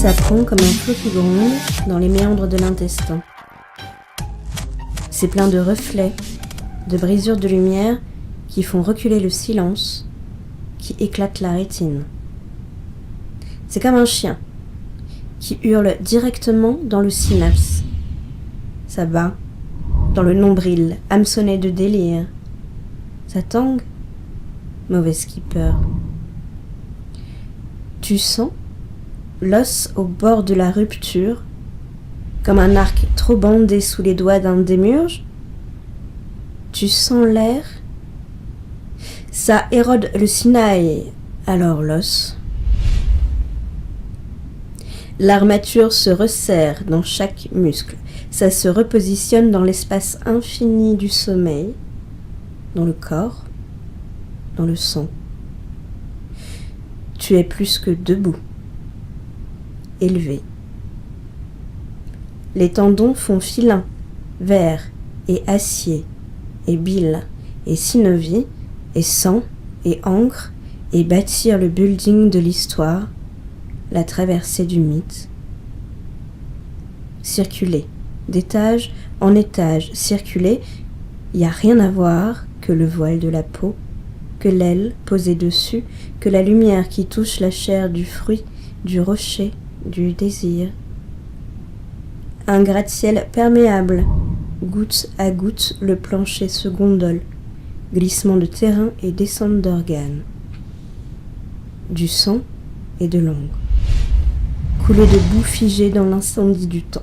Ça prend comme un flot qui gronde dans les méandres de l'intestin. C'est plein de reflets, de brisures de lumière qui font reculer le silence, qui éclatent la rétine. C'est comme un chien qui hurle directement dans le synapse. Ça bat dans le nombril, hameçonné de délire. Ça tangue, mauvais skipper. Tu sens l'os au bord de la rupture, comme un arc trop bandé sous les doigts d'un démiurge. Tu sens l'air. Ça érode le Sinaï, alors l'os. L'armature se resserre dans chaque muscle. Ça se repositionne dans l'espace infini du sommeil, dans le corps, dans le sang. Tu es plus que debout, élevé. Les tendons font filin, verre et acier, et bile, et synovie, et sang, et encre, et bâtir le building de l'histoire, la traversée du mythe. Circuler, d'étage en étage, circuler, y a rien à voir que le voile de la peau, que l'aile posée dessus, que la lumière qui touche la chair du fruit, du rocher, du désir. Un gratte-ciel perméable, goutte à goutte le plancher se gondole, glissement de terrain et descente d'organes. Du sang et de l'ombre, coulée de boue figée dans l'incendie du temps.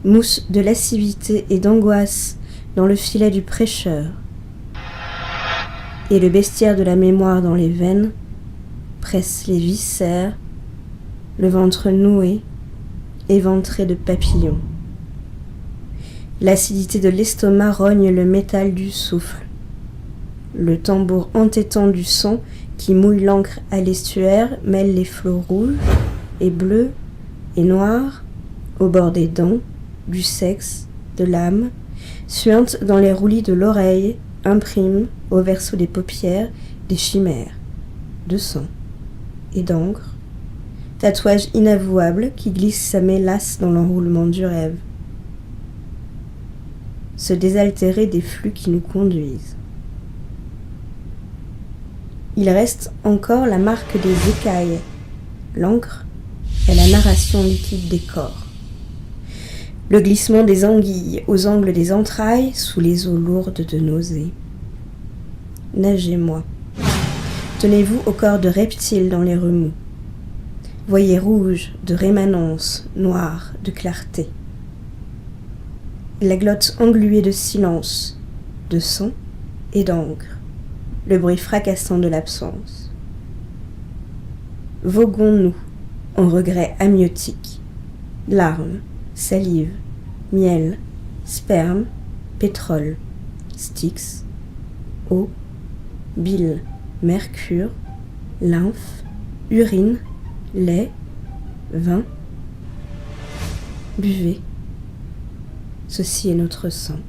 Mousse de lascivité et d'angoisse dans le filet du prêcheur, et le bestiaire de la mémoire dans les veines presse les viscères, le ventre noué, éventré de papillons. L'acidité de l'estomac rogne le métal du souffle. Le tambour entêtant du sang qui mouille l'encre à l'estuaire mêle les flots rouges et bleus et noirs au bord des dents, du sexe, de l'âme, suinte dans les roulis de l'oreille, imprime au verso des paupières des chimères, de sang et d'encre, tatouage inavouable qui glisse sa mélasse dans l'enroulement du rêve. Se désaltérer des flux qui nous conduisent. Il reste encore la marque des écailles, l'encre et la narration liquide des corps. Le glissement des anguilles aux angles des entrailles sous les eaux lourdes de nausée. Nagez-moi. Tenez-vous au corps de reptile dans les remous. Voyez rouge de rémanence, noir de clarté. La glotte engluée de silence, de sang et d'encre, le bruit fracassant de l'absence. Voguons-nous en regret amniotique, larmes, salive, miel, sperme, pétrole, styx, eau, bile, mercure, lymphe, urine, lait, vin. Buvez. Ceci est notre sang.